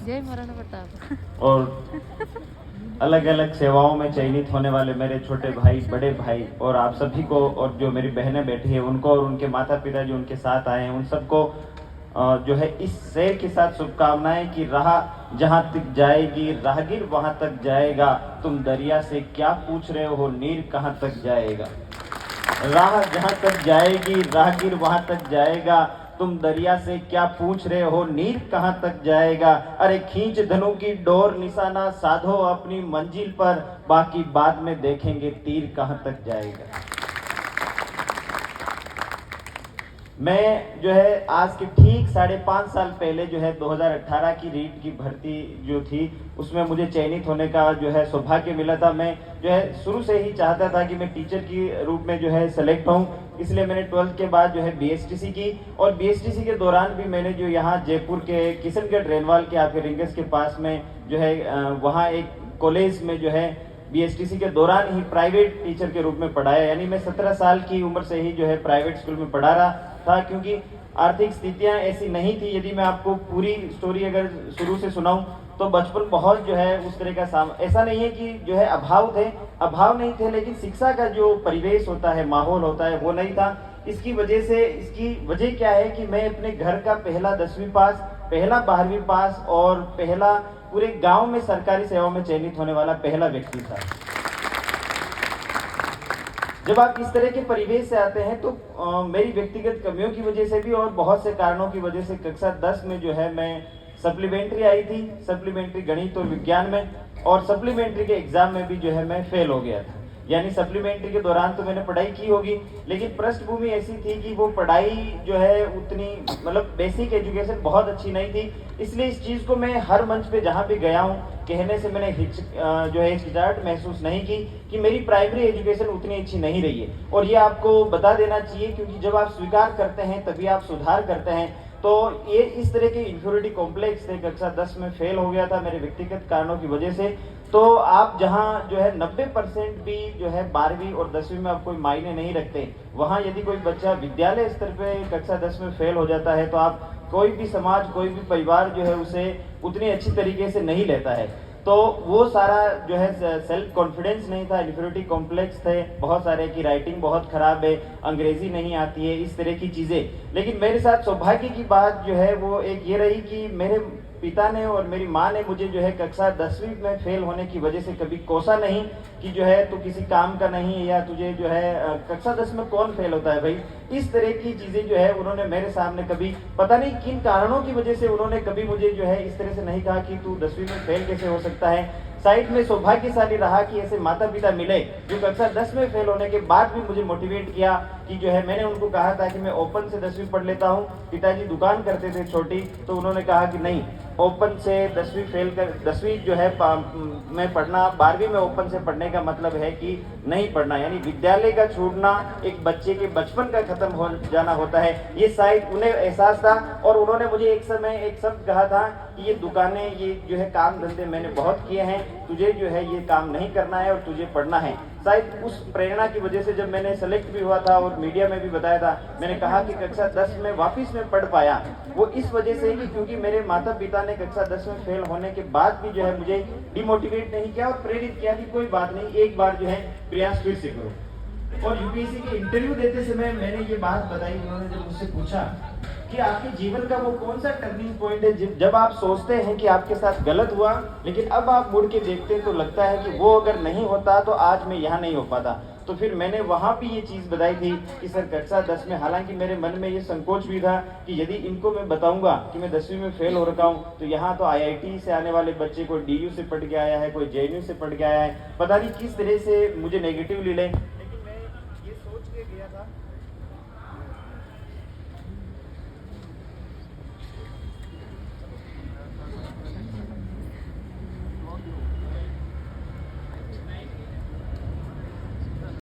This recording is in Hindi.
जय महाराणा प्रताप। और अलग अलग सेवाओं में चयनित होने वाले मेरे छोटे भाई, बड़े भाई और आप सभी को, और जो मेरी बहनें बैठी है उनको, और उनके माता पिता जो उनके साथ आए हैं उन सबको जो है इस शेर के साथ शुभकामनाएं कि राह जहां तक जाएगी राहगीर वहां तक जाएगा, तुम दरिया से क्या पूछ रहे हो नीर कहां तक जाएगा। राह जहां तक जाएगी राहगीर वहां तक जाएगा, तुम दरिया से क्या पूछ रहे हो नीर कहां तक जाएगा। अरे खींच धनु की डोर निशाना साधो अपनी मंजिल पर, बाकी बाद में देखेंगे तीर कहां तक जाएगा। मैं जो है आज के ठीक 5.5 साल पहले जो है 2018 की रीट की भर्ती जो थी उसमें मुझे चयनित होने का जो है सौभाग्य मिला था। मैं जो है शुरू से ही चाहता था कि मैं टीचर की रूप में जो है सेलेक्ट हूँ, इसलिए मैंने 12th के बाद जो है बीएसटीसी की, और बीएसटीसी के दौरान भी मैंने जो यहाँ जयपुर के किशनगढ़ रेनवाल के आपके रिंगस के पास में जो है वहाँ एक कॉलेज में जो है बीएसटीसी के दौरान ही प्राइवेट टीचर के रूप में पढ़ाया। यानी मैं 17 साल की उम्र से ही जो है प्राइवेट स्कूल में पढ़ा रहा था, क्योंकि आर्थिक स्थितियां ऐसी नहीं थी। यदि मैं आपको पूरी स्टोरी अगर शुरू से सुनाऊं तो बचपन बहुत जो है उस तरह का ऐसा नहीं है कि जो है अभाव नहीं थे, लेकिन शिक्षा का जो परिवेश होता है, माहौल होता है, वो नहीं था। इसकी वजह क्या है कि मैं अपने घर का पहला 10वीं पास, पहला 12वीं पास और पहला पूरे गांव में सरकारी सेवा में चयनित होने वाला पहला व्यक्ति था। जब आप इस तरह के परिवेश से आते हैं तो मेरी व्यक्तिगत कमियों की वजह से भी और बहुत से कारणों की वजह से कक्षा 10 में जो है मैं सप्लीमेंट्री आई थी, सप्लीमेंट्री गणित और विज्ञान में, और सप्लीमेंट्री के एग्जाम में भी जो है मैं फेल हो गया था। यानी सप्लीमेंट्री के दौरान तो मैंने पढ़ाई की होगी, लेकिन पृष्ठभूमि ऐसी थी कि वो पढ़ाई जो है उतनी मतलब बेसिक एजुकेशन बहुत अच्छी नहीं थी। इसलिए इस चीज़ को मैं हर मंच पे जहाँ भी गया हूँ कहने से मैंने जो है हिचकिचाहट महसूस नहीं की कि मेरी प्राइमरी एजुकेशन उतनी अच्छी नहीं रही है। और ये आपको बता देना चाहिए, क्योंकि जब आप स्वीकार करते हैं तभी आप सुधार करते हैं। तो ये इस तरह के इंफ्योरिटी कॉम्प्लेक्स थे, कक्षा 10 में फेल हो गया था मेरे व्यक्तिगत कारणों की वजह से। तो आप जहां जो है 90% भी जो है 12वीं और 10वीं में आप कोई मायने नहीं रखते, वहां यदि कोई बच्चा विद्यालय स्तर पे कक्षा 10 में फेल हो जाता है तो आप कोई भी समाज, कोई भी परिवार जो है उसे उतनी अच्छी तरीके से नहीं लेता है। तो वो सारा जो है सेल्फ कॉन्फिडेंस नहीं था, इंफीरियरिटी कॉम्प्लेक्स थे बहुत सारे, की राइटिंग बहुत खराब है, अंग्रेजी नहीं आती है, इस तरह की चीज़ें। लेकिन मेरे साथ सौभाग्य की बात जो है वो एक ये रही कि मेरे पिता ने और मेरी माँ ने मुझे जो है कक्षा 10वीं में फेल होने की वजह से कभी कोसा नहीं कि जो है तू किसी काम का नहीं है, या तुझे जो है कक्षा 10 में कौन फेल होता है भाई, इस तरह की चीज़ें जो है उन्होंने मेरे सामने कभी, पता नहीं किन कारणों की वजह से उन्होंने कभी मुझे जो है इस तरह से नहीं कहा कि तू 10वीं में फेल कैसे हो सकता है। साइड में सौभाग्यशाली रहा कि ऐसे माता पिता मिले जो कक्षा 10 में फेल होने के बाद भी मुझे मोटिवेट किया कि जो है, मैंने उनको कहा था कि मैं ओपन से 10वीं पढ़ लेता हूँ, पिताजी दुकान करते थे छोटी, तो उन्होंने कहा कि नहीं, ओपन से 10वीं फेल कर 10वीं जो है में पढ़ना, 12वीं में ओपन से पढ़ने का मतलब है कि नहीं पढ़ना, यानी विद्यालय का छूटना एक बच्चे के बचपन का खत्म हो जाना होता है। ये शायद उन्हें एहसास था, और उन्होंने मुझे एक समय एक शब्द कहा था कि ये दुकानें, ये जो है काम धंधे मैंने बहुत किए हैं, तुझे जो है ये काम नहीं करना है और तुझे पढ़ना है। शायद उस प्रेरणा की वजह से जब मैंने सेलेक्ट भी हुआ था और मीडिया में भी बताया था, मैंने कहा कि कक्षा 10 में वापस में पढ़ पाया, वो इस वजह से कि क्योंकि मेरे माता पिता ने कक्षा 10 में फेल होने के बाद भी जो है मुझे डिमोटिवेट नहीं किया और प्रेरित किया कि कोई बात नहीं, एक बार जो है प्रयास फिर से करो। और यूपीएससी के इंटरव्यू देते समय मैंने ये बात बताई, उन्होंने जब मुझसे पूछा कि आपके जीवन का वो कौन सा टर्निंग पॉइंट है जब आप सोचते हैं कि आपके साथ गलत हुआ, लेकिन अब आप मुड़ के देखते हैं तो लगता है कि वो अगर नहीं होता तो आज मैं यहाँ नहीं हो पाता। तो फिर मैंने वहाँ भी ये चीज़ बताई थी कि सर कक्षा 10 में, हालांकि मेरे मन में ये संकोच भी था कि यदि इनको मैं बताऊंगा कि मैं 10वीं में फेल हो रखा हूँ, तो यहाँ तो आईआईटी से आने वाले बच्चे कोई डीयू से पढ़ के आया है, कोई जेएनयू से पढ़ के आया है, पता नहीं किस तरह से मुझे नेगेटिवली लें।